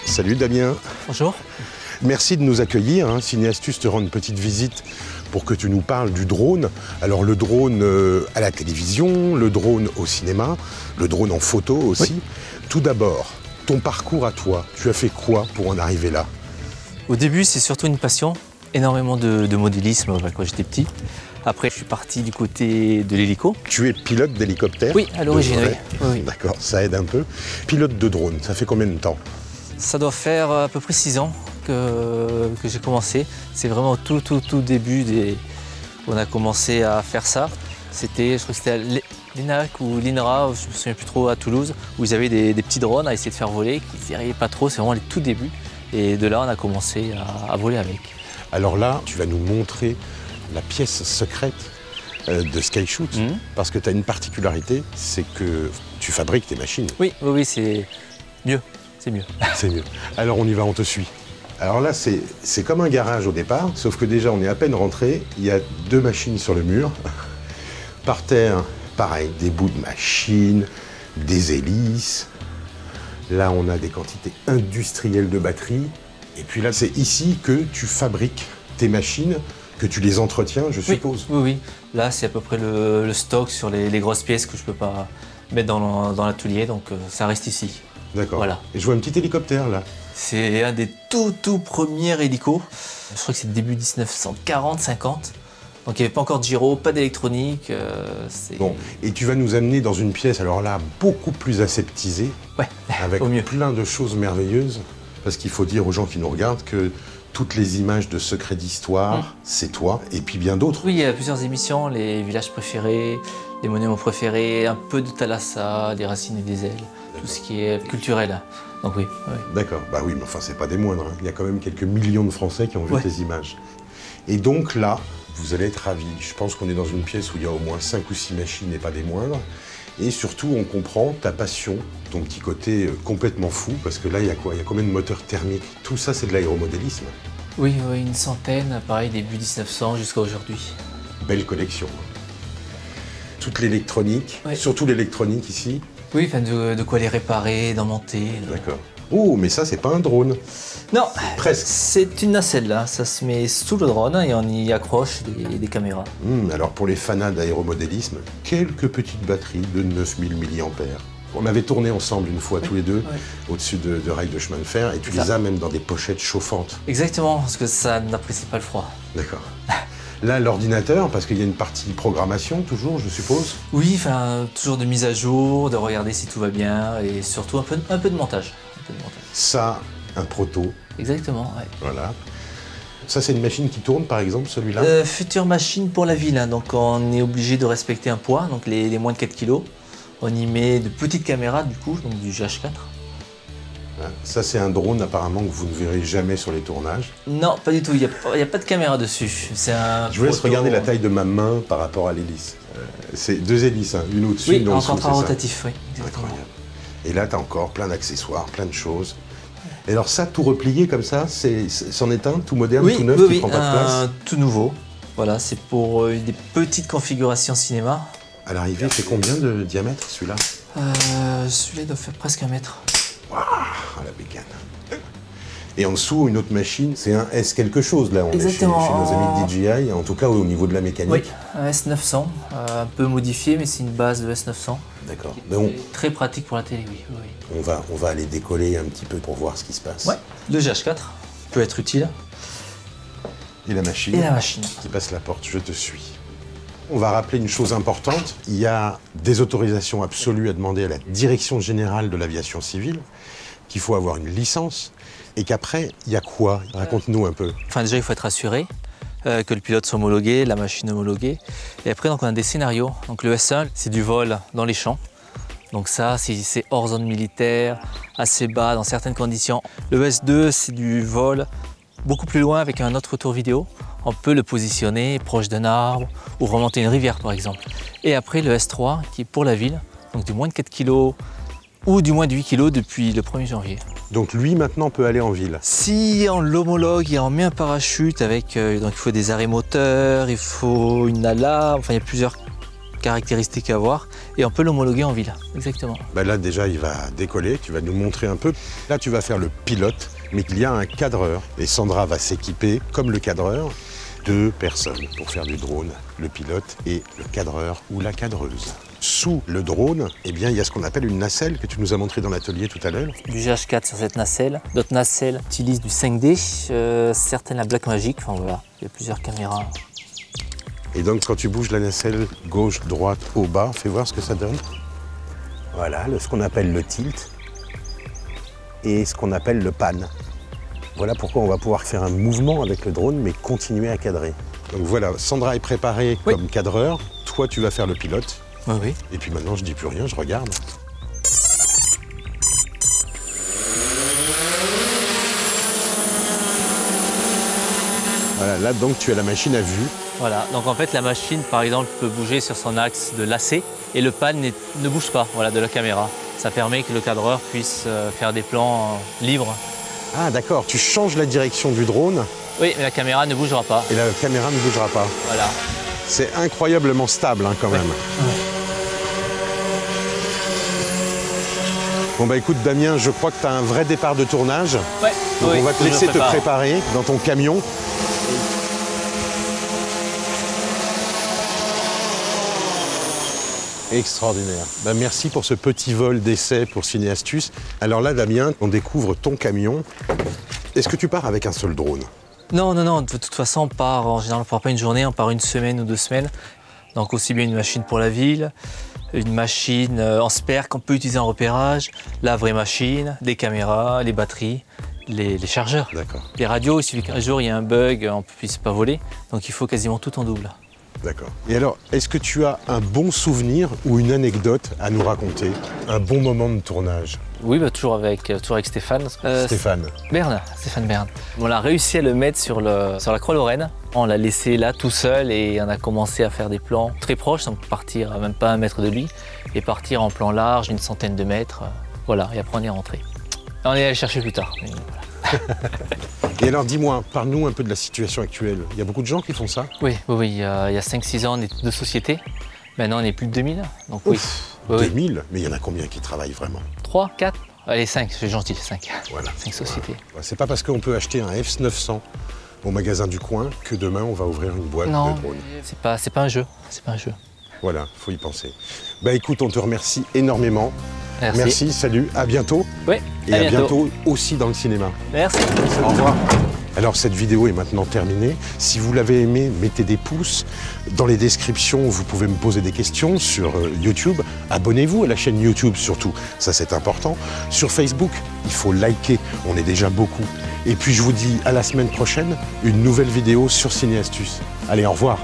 Salut Damien. Bonjour. Merci de nous accueillir. Cinéastus te rend une petite visite pour que tu nous parles du drone. Alors le drone à la télévision, le drone au cinéma, le drone en photo aussi. Oui. Tout d'abord, ton parcours à toi, tu as fait quoi pour en arriver là? Au début, c'est surtout une passion, énormément de modélisme quand j'étais petit. Après, je suis parti du côté de l'hélico. Tu es pilote d'hélicoptère? Oui, à l'origine, oui. D'accord, ça aide un peu. Pilote de drone, ça fait combien de temps? Ça doit faire à peu près 6 ans que j'ai commencé. C'est vraiment au tout début on a commencé à faire ça. C'était, je crois que c'était à l'ENAC ou l'INRA, je ne me souviens plus trop, à Toulouse, où ils avaient des petits drones à essayer de faire voler, qui n'y arrivaient pas trop, c'est vraiment les tout débuts. Et de là, on a commencé à voler avec. Alors là, tu vas nous montrer la pièce secrète de Skyshoot, parce que tu as une particularité, c'est que tu fabriques tes machines. Oui, c'est mieux. C'est mieux. C'est mieux. Alors on y va, on te suit. Alors là, c'est comme un garage au départ, sauf que déjà, on est à peine rentré. Il y a 2 machines sur le mur. Par terre, pareil, des bouts de machines, des hélices. Là, on a des quantités industrielles de batteries. Et puis là, c'est ici que tu fabriques tes machines, que tu les entretiens, je suppose. Oui. Là, c'est à peu près le stock sur les grosses pièces que je ne peux pas mettre dans l'atelier, donc ça reste ici. D'accord. Voilà. Et je vois un petit hélicoptère là. C'est un des tout premiers hélicos. Je crois que c'est début 1940-50. Donc il n'y avait pas encore de gyro, pas d'électronique. Bon, et tu vas nous amener dans une pièce, alors là, beaucoup plus aseptisée, avec plein de choses merveilleuses. Parce qu'il faut dire aux gens qui nous regardent que toutes les images de secrets d'histoire, c'est toi, et puis bien d'autres. Oui, il y a plusieurs émissions, les villages préférés, les monuments préférés, un peu de Thalassa, des racines et des ailes, tout ce qui est culturel. Donc oui. D'accord, bah oui, mais enfin c'est pas des moindres. Il y a quand même quelques millions de Français qui ont vu tes images. Et donc là, vous allez être ravis. Je pense qu'on est dans une pièce où il y a au moins 5 ou 6 machines et pas des moindres. Et surtout, on comprend ta passion, ton petit côté complètement fou, parce que là, il y a quoi? Il y a combien de moteurs thermiques? Tout ça, c'est de l'aéromodélisme. Oui, une centaine, pareil, début 1900 jusqu'à aujourd'hui. Belle collection. Toute l'électronique, surtout l'électronique ici. Oui, enfin de quoi les réparer, d'en monter. D'accord. Oh, mais ça, c'est pas un drone. Non, presque. C'est une nacelle, là. Ça se met sous le drone et on y accroche des caméras. Alors, pour les fanats d'aéromodélisme, quelques petites batteries de 9000 mAh. On avait tourné ensemble une fois, tous les deux, au-dessus de rails de chemin de fer, et tu les as même dans des pochettes chauffantes. Exactement, parce que ça n'apprécie pas le froid. D'accord. Là, l'ordinateur, parce qu'il y a une partie programmation, toujours, je suppose? Oui, enfin, toujours de mise à jour, de regarder si tout va bien, et surtout un peu de montage. Ça, un proto. Exactement, Voilà. Ça, c'est une machine qui tourne, par exemple, celui-là? Future machine pour la ville, donc on est obligé de respecter un poids, donc les moins de 4 kg. On y met de petites caméras, du coup, donc du GH4. Ça, c'est un drone, apparemment, que vous ne verrez jamais sur les tournages. Non, pas du tout. Il n'y a pas de caméra dessus. Je vous laisse regarder la taille de ma main par rapport à l'hélice. C'est 2 hélices, une au-dessus, une en dessous. Oui, en contrat rotatif, oui. Incroyable. Et là, tu as encore plein d'accessoires, plein de choses. Et alors ça, tout replié comme ça, c'en est un tout moderne, tout neuf, qui prend pas de place? Tout nouveau. Voilà, c'est pour des petites configurations cinéma. À l'arrivée, c'est combien de diamètre, celui-là? Celui-là doit faire presque 1 mètre. Waouh, la bécane. Et en dessous, une autre machine, c'est un S quelque chose, là. On est chez nos amis de DJI, en tout cas au niveau de la mécanique. Oui, un S900, un peu modifié, mais c'est une base de S900. D'accord. Très pratique pour la télé, oui. On va aller décoller un petit peu pour voir ce qui se passe. Ouais, le GH4 peut être utile. Et la machine? Et la machine. Qui passe la porte, je te suis. On va rappeler une chose importante, il y a des autorisations absolues à demander à la Direction Générale de l'Aviation Civile, qu'il faut avoir une licence, et qu'après, il y a quoi? Raconte-nous un peu. Enfin, déjà, il faut être assuré que le pilote soit homologué, la machine homologuée. Et après, donc, on a des scénarios. Donc, le S1, c'est du vol dans les champs. Donc ça, c'est hors zone militaire, assez bas dans certaines conditions. Le S2, c'est du vol beaucoup plus loin avec un autre retour vidéo. On peut le positionner proche d'un arbre ou remonter une rivière par exemple. Et après le S3 qui est pour la ville, donc du moins de 4 kg ou du moins de 8 kg depuis le 1er janvier. Donc lui maintenant peut aller en ville? Si on l'homologue et on met un parachute avec, donc il faut des arrêts moteurs, il faut une alarme, enfin il y a plusieurs caractéristiques à voir et on peut l'homologuer en ville, exactement. Bah là déjà il va décoller, tu vas nous montrer un peu. Là tu vas faire le pilote, mais il y a un cadreur. Et Sandra va s'équiper, comme le cadreur, 2 personnes pour faire du drone, le pilote et le cadreur ou la cadreuse. Sous le drone, eh bien, il y a ce qu'on appelle une nacelle que tu nous as montré dans l'atelier tout à l'heure. Du GH4 sur cette nacelle. D'autres nacelles utilisent du 5D, certaines la Blackmagic, enfin voilà, il y a plusieurs caméras. Et donc quand tu bouges la nacelle gauche, droite, haut, bas, fais voir ce que ça donne. Voilà, ce qu'on appelle le tilt et ce qu'on appelle le pan. Voilà pourquoi on va pouvoir faire un mouvement avec le drone, mais continuer à cadrer. Donc voilà, Sandra est préparée comme cadreur, toi tu vas faire le pilote. Oui, oui. Et puis maintenant je dis plus rien, je regarde. Voilà, là donc tu as la machine à vue. Voilà, donc en fait la machine par exemple peut bouger sur son axe de lacet et le pan ne bouge pas voilà, de la caméra. Ça permet que le cadreur puisse faire des plans libres. Ah d'accord, tu changes la direction du drone. Oui, mais la caméra ne bougera pas. Et la caméra ne bougera pas. Voilà. C'est incroyablement stable quand même. Ouais. Bon bah écoute Damien, je crois que tu as un vrai départ de tournage. Ouais. Donc on va te laisser te préparer dans ton camion. Extraordinaire. Ben, merci pour ce petit vol d'essai pour Ciné-Astuces. Alors là, Damien, on découvre ton camion. Est-ce que tu pars avec un seul drone? Non, non, non. De toute façon, on part, en général, on part pas une journée, on part une semaine ou 2 semaines. Donc aussi bien une machine pour la ville, une machine en spare qu'on peut utiliser en repérage, la vraie machine, des caméras, les batteries, les chargeurs. D'accord. Les radios, il suffit qu'un jour il y a un bug, on ne puisse pas voler. Donc il faut quasiment tout en double. D'accord. Et alors, est-ce que tu as un bon souvenir ou une anecdote à nous raconter? Un bon moment de tournage? Oui, bah, toujours avec Stéphane. Stéphane Bern. On a réussi à le mettre sur la Croix-Lorraine. On l'a laissé là tout seul et on a commencé à faire des plans très proches, donc partir même pas 1 mètre de lui, et partir en plan large, une centaine de mètres. Voilà, et après on est rentré. On est allé chercher plus tard. Mais voilà. Et alors dis-moi, parle-nous un peu de la situation actuelle. Il y a beaucoup de gens qui font ça? Oui, il y a 5-6 ans, on est 2 sociétés. Maintenant, on est plus de 2000. Donc oui. Ouf, Oui. 2000? Mais il y en a combien qui travaillent vraiment? 3, 4? Allez, 5, c'est gentil, 5. Voilà. 5 sociétés. Voilà. C'est pas parce qu'on peut acheter un F900 au magasin du coin que demain on va ouvrir une boîte de drone. C'est pas un jeu. C'est pas un jeu. Voilà, faut y penser. Bah écoute, on te remercie énormément. Merci. Salut, à bientôt. Oui, Et à bientôt aussi dans le cinéma. Merci. Au revoir. Alors cette vidéo est maintenant terminée. Si vous l'avez aimée, mettez des pouces. Dans les descriptions, vous pouvez me poser des questions sur YouTube. Abonnez-vous à la chaîne YouTube surtout, ça c'est important. Sur Facebook, il faut liker, on est déjà beaucoup. Et puis je vous dis à la semaine prochaine, une nouvelle vidéo sur Ciné-Astuces. Allez, au revoir.